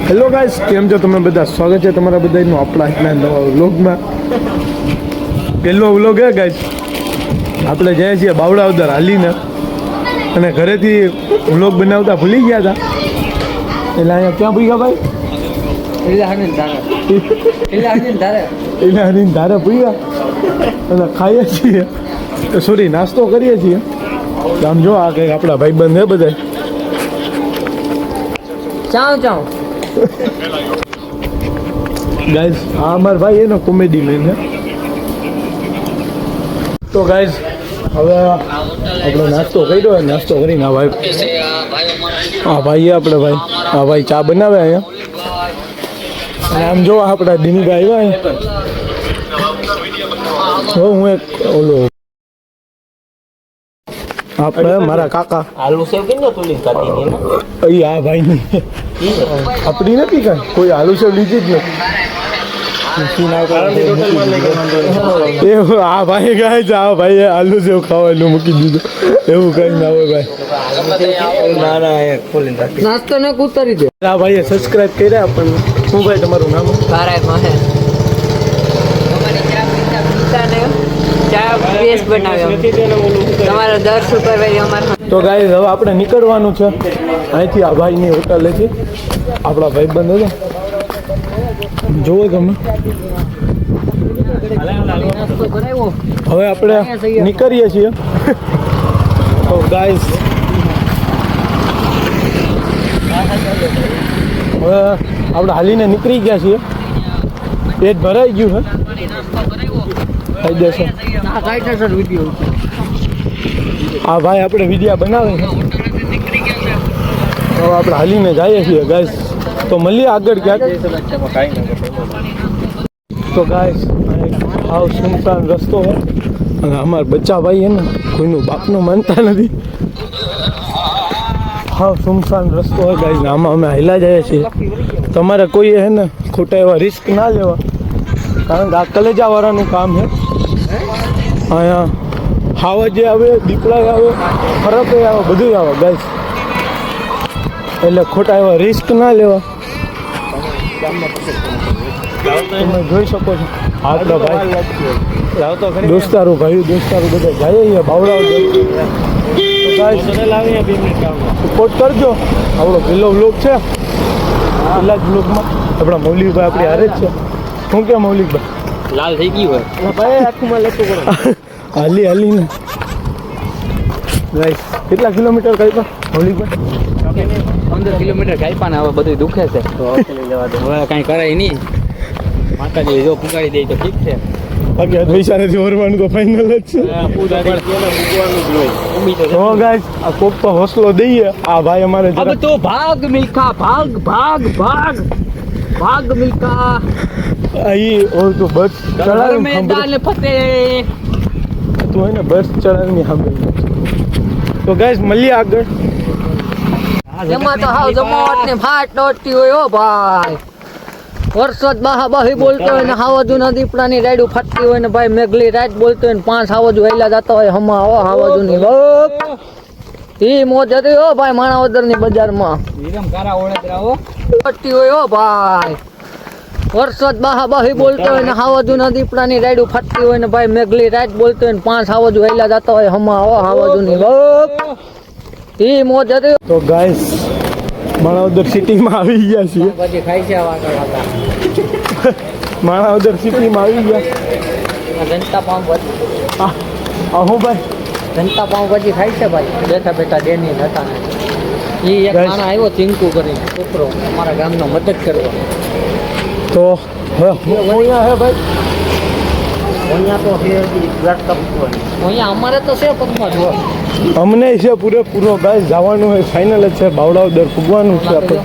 Hello guys, કેમ છો તમે બધા? સ્વાગત છે તમારા બધાનું આપણા આજના નવા વ્લોગમાં. પહેલો વ્લોગ હે ગાઈસ, આપણે જઈએ છીએ બાવળાવદર હાલીને, અને ઘરેથી વ્લોગ બનાવતા ભૂલી ગયા હતા. એટલે અહીંયા ક્યાં ભૂગ્યા ભાઈ? એલાની ધારે ભૂગ્યા અને ખાઈએ છીએ, સોરી નાસ્તો કરીએ છીએ. આમ જો આ કંઈક આપણા ભાઈબંધ હે બધા. ચાવ ચાવ ગાઈઝ, આ અમારા ભાઈ એનો કોમેડી મેન છે. તો ગાઈઝ, હવે આપણે નાસ્તો કર્યો, નાસ્તો કરીને આ ભાઈ આ ભાઈ ચા બનાવે અહીંયા. અને આમ જો આપણા દિનીબા આવ્યા અહીંયા. હું એક ઓલો આપણે મારા કાકા આલુ સેવ કે ન તુલી કાતી ને અહીં આ ભાઈની આપણી નથી કાંઈ, કોઈ આલુ સેવ લીધી જ નથી. આ ભાઈ ગાય છે, આ ભાઈ આલુ સેવ ખાવાનું મૂકી દીધું, એવું કઈ ના હોય ભાઈ. નાસ્તો ને ઉતારી દે. આ ભાઈએ સબસ્ક્રાઇબ કર્યા આપણને. શું ભાઈ તમારું નામ? તારા માહે તમારો દર સુપરવાઇઝર અમારો. તો ગાઈઝ, હવે આપણે નીકળવાનું છે અહીંથી. આ ભાઈની હોટલ છે, આપણા ભાઈબંધ હતા, જોવો તમે. હવે આપણે નીકળીએ છીએ. તો ગાઈઝ, હવે આપણે હાલીને નીકળી ગયા છીએ. પેટ ભરાઈ ગયું છે. થઈ જશે. આ ભાઈ આપણે વિડીયા બનાવે છે. હવે આપણે હાલીને જઈએ છીએ ગાઈસ. તો મળીએ આગળ ક્યાંક. તો ગાઈસ, આવ સુમસાન રસ્તો હોય અને અમારા બચ્ચા ભાઈ હે ને કોઈનું બાપનું માનતા નથી. હા, સુમસાન રસ્તો હોય ગાઈસ ને આમાં અમે હાલ્યા જઈએ છીએ. તમારે કોઈ હે ને ખોટા એવા રિસ્ક ના લેવા, કારણ કે આ કલેજાવાળાનું કામ છે. અહીંયા હાવજે આવે, દીપડા આવે, ફરક આવે, બધું આવે ગાઈસ. એટલે ખોટા એવા રિસ્ક ના લેવા. તમે જોઈ શકો છો આપણા ભાઈ દોસ્તારો બધા જાય બાવળાવદર. સપોર્ટ કરજો. આપણો પહેલો વ્લોગ છે. પહેલા જ વ્લોગમાં આપણા મૌલિકભાઈ આપણી હારે જ છે. શું કે મૌલિકભાઈ? લાલ થઈ ગયું હોય ભાઈ, આખુંમાં લેતું કરો. હાલી ને ગાઈસ, કેટલા કિલોમીટર કાપ્યા મૌલિકભાઈ? 15 કિલોમીટર કાપ્યા ને હવે બધું દુખે છે, તો હવે કાંઈ કરાય નહીં. માતાજી જો પુગાડી દે તો ઠીક છે. બાકી પૈસાથી ઓરવાનું તો ફાઇનલ જ છે. તો ગાઈસ, આ કોક તો હોસલો દઈએ. આ ભાઈ અમારે अब तो भाग मिल्खा, भाग भाग भाग भाग मिल्खा. અહીં ઓર તો બસ ચડાવી मैदान फतेह. તું હોય ને બસ ચડાવીને સાંભળી. તો ગાઈસ, મળીએ આગળ. એમાં તો હાવ જમાવટ ને ફાટ દોડતી હોય હો ભાઈ. વરસાદ બાહી બોલતો હોય ને હાવજુ ના દીપડાની રાયડું ફાટતી હોય ને ભાઈ મેઘલી રાત બોલતો હોય ને 5 હાવજુ હેલા જતા હોય. હમા હો હાવજુ ની ઈ મોજ હતી હો ભાઈ. માણાવદર ની બજારમાં ફાટતી હોય હો ભાઈ. વરસાદ બાહી બોલતો હોય ને હાવજુ ના દીપડાની રાયડું ફાટતી હોય ને ભાઈ મેઘલી રાત બોલતો હોય ને 5 હાવજુ હેલા જતા હોય. હમા હો હાવજુ ની ઈ મોજ હતી. તો ગાઈસ, માણાવદર સિટીમાં આવી ગયા છીએ. પછી ખાઈ છે માણાવદર સિટીમાં આવી ગયા. જનતા પાઉં હું ભાઈ જનતા પાઉં પછી ખાઈ છે ભાઈ. બેઠા બેઠા ડેની હતા ને એ એક માણસ આવ્યો ચિંકુ કરીને, છોકરો અમારા ગામનો મદદ કરવા. તો અહીંયા હે ભાઈ, અહીંયા તો અહીંયા અમારે તો છે પગમાં જોવા. અમને છે પૂરેપૂરો ગાઈસ જવાનું હોય, ફાઇનલ જ છે. બાવળાવદર પૂગવાનું છે આપણે.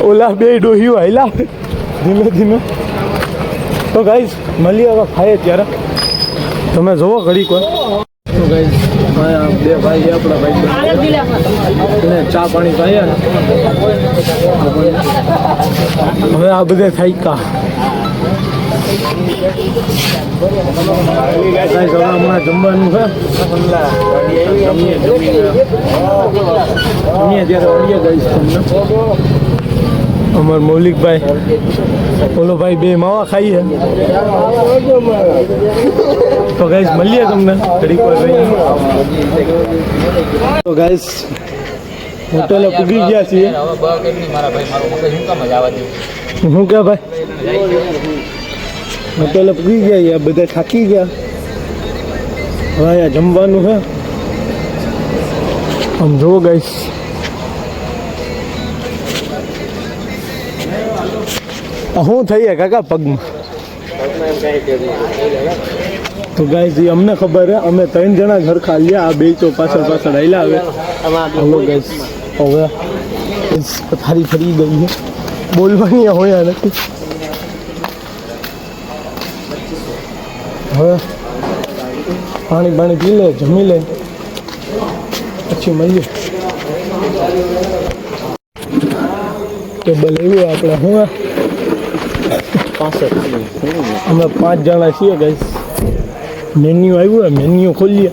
ઓલા બે ડોહીઓ હાલ્યા ધીમે ધીમે. તો ગાઈસ, મળીએ હવે ખાઈએ ત્યારે. તમે જોવો ઘડી કોઈ. તો ગાઈસ, બે ભાઈ આપણા ભાઈ ચા પાણી પાયા. હવે આ બધે થાક્યા. હમણાં જમવાનું છે. જમીએ ત્યારે મળીએ ગાઈસ તમને. અમાર મૌલિકભાઈ બોલો ભાઈ બે માવા ખાઈએ તો ગાઈસ મળીએ તમને ઘડીક વાર રહીને તો ગાઈસ હોટલે પૂગી ગયા છીએ શું કે ભાઈ હોટલે પૂગી ગયા યાર બધા થાકી ગયા હવે અહીંયા જમવાનું છે આમ જુઓ ગાઈસ શું થઈએ કાકા પગમાં તો ગાઈસ એ અમને ખબર હે અમે 3 જણા ઘર ખાલ્યા આ બે તો પાછળ આવેલા હવે હલો ગાઈસ હવે પથારી ફરી ગઈ છે બોલવાની હોય નથી હવે પાણી પી લે જમી લે પછી મળીએ ટેબલ એવું આપણે હું અમે 5 જણા છીએ ગાઈસ મેન્યુ આવ્યું મેન્યુ ખોલીએ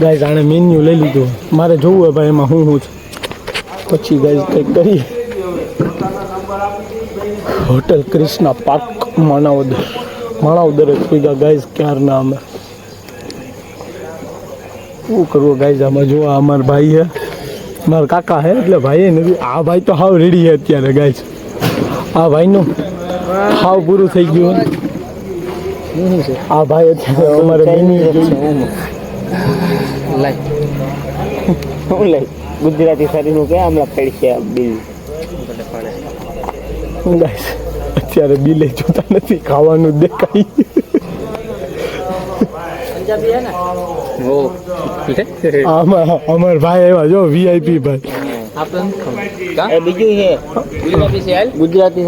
ગાઈસ આણે મેન્યુ લઈ લીધું મારે જોવું હોય ભાઈ એમાં શું છે પછી ગાઈસ કંઈક કરીએ હોટલ ક્રિષ્ના પાર્ક માણાવદર જ ગાઈસ ક્યારના અમે શું કરવું ગાઈસ આમાં જો અમારા ભાઈ હે મારા કાકા હે એટલે ભાઈ નથી આ ભાઈ તો હાવ રેડી છે અત્યારે ગાઈસ આ ભાઈનું હાવ પૂરું થઈ ગયું આ ભાઈ અત્યારે અમારે મેન્યુ ગુજરાતી શરીરનું કે હમણાં ફેડશે બિલ ગાઈસ અત્યારે બિલે જોતા નથી ખાવાનું દેખાય આમાં અમાર ભાઈ એવા જો વીઆઈપી ભાઈ બીજું છે ગુજરાતી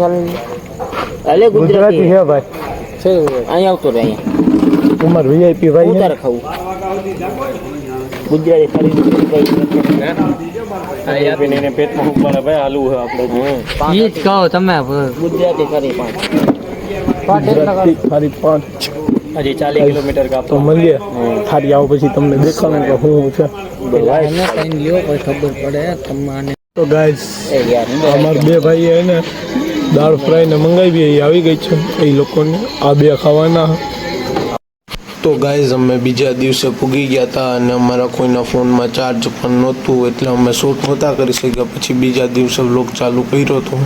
ગુજરાતી હે ભાઈ અહીંયા આવતો રહે અહીંયા અમાર વીઆઈપી ભાઈ ઉતાર ખાવું ગુજરાતી શરીર પેટમાં ઉપર ભાઈ હાલવું છે આપણે ઈ જ કહો તમે ગુજરાતી શરીર ફરી 5 હજી 40 કિલોમીટર તો મળીએ થારી આવો પછી તમને દેખાડું કે શું છે ખબર પડે તમને તો ગાઈસ અમાર બે ભાઈ એને દાળ ફ્રાય ને મંગાવી એ આવી ગઈ છે એ લોકોને આ બે ખાવાના તો ગાઈઝ અમે બીજા દિવસે પૂગી ગયા હતા અને અમારા કોઈના ફોનમાં ચાર્જ પણ નહોતું એટલે અમે શૂટ નહોતા કરી શક્યા પછી બીજા દિવસે વ્લોગ ચાલુ કર્યો હતો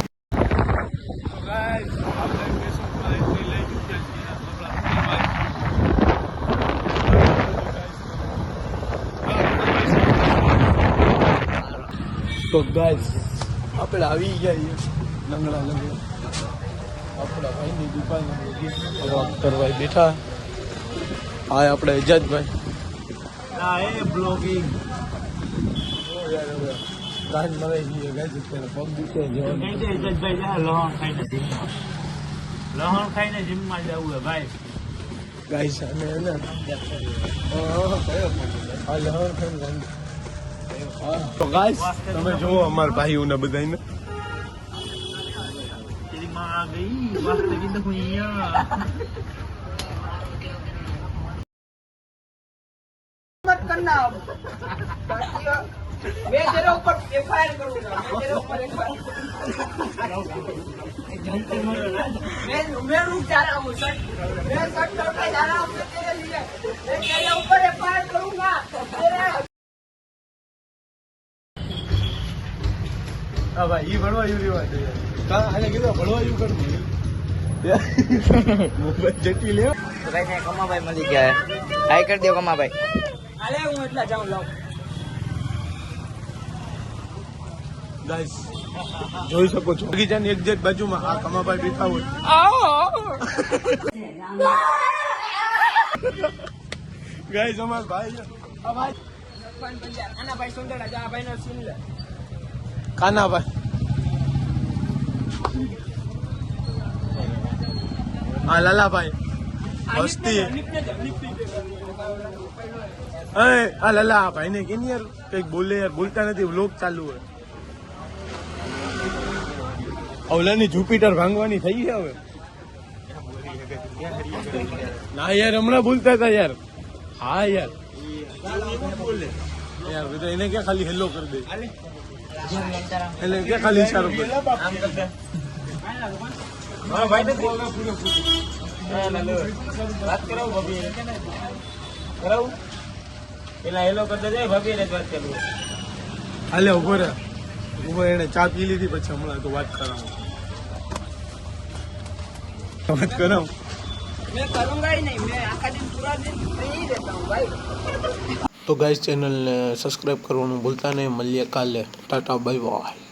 તો ગાઈઝ આપણે આવી ગયા લંગડા આપણા ભાઈની દુકાન અખ્તરભાઈ બેઠા હા આપણે એજાજભાઈ ના એ બ્લોગિંગ કાન મરાઈ ગઈ ગાઈઝ અત્યારે પગ દુખે જવાનું એજાજભાઈ જા લહણ ખાઈને જીમમાં જવું હે ભાઈ ગાઈઝ અને એને આ લહણ ખાઈને તો ગાઈઝ તમે જુઓ અમારા ભાઈઓને બધાને તેરી માં આ ગઈ વાસ્તે કી દુનિયા मत करना मैं तेरे ऊपर एफआईआर करूंगा मैं तेरे ऊपर मैं रुक जा रहा हूँ सर मैं सर करके जा रहा हूँ मैं तेरे लिए मैं तेरे ऊपर एफआईआर करूंगा હા ભાઈ ઈ ભણવાયું રેવા દે કા આને કીધું ભણવાયું કર દે મોબાઈલ જટી લે તો ભાઈ ને કમાભાઈ મળી ગયા હાઈ કરી દો કમાભાઈ अरे हूँ इतना जाऊँ लो ગાઈસ જોઈ શકો છો બગીચાની એક્ઝેક્ટ બાજુમાં આ કમાભાઈ બેઠા હોય ગાઈસ અમાર ભાઈ આ ભાઈ आना भाई सुंदर जा भाई ने सुन ले કાનાભાઈ આ લાલાભાઈ મસ્તી આ લાલા ભાઈ ને કે યાર કઈક બોલે યાર બોલતા નથી વ્લોગ ચાલુ હોય ઓલાની જુપિટર ભાંગવાની થઈ છે હવે ના યાર હમણાં બોલતા હતા યાર હા યાર યાર બધા એને ક્યાં ખાલી હેલો કરી દે એટલે કે ખાલી ઈશારો કર. આમ કરતે હા ભાઈ નથી વાત કરાવું ભાભી કરાવું પેલા હેલો કરતા જાય ભાભી ને વાત કરું હાલે ઉભો રહે. ઉભો એને ચા પી લીધી પછી હમણાં તો વાત કરાવું. વાત કરાવું. मैं करूंगा ही नहीं, मैं आखा दिन पूरा दिन फ्री ही रहता हूँ भाई. તો ગાઈસ ચેનલને સબસ્ક્રાઈબ કરવાનું ભૂલતા નહીં. મળીએ કાલે. Tata bye bye.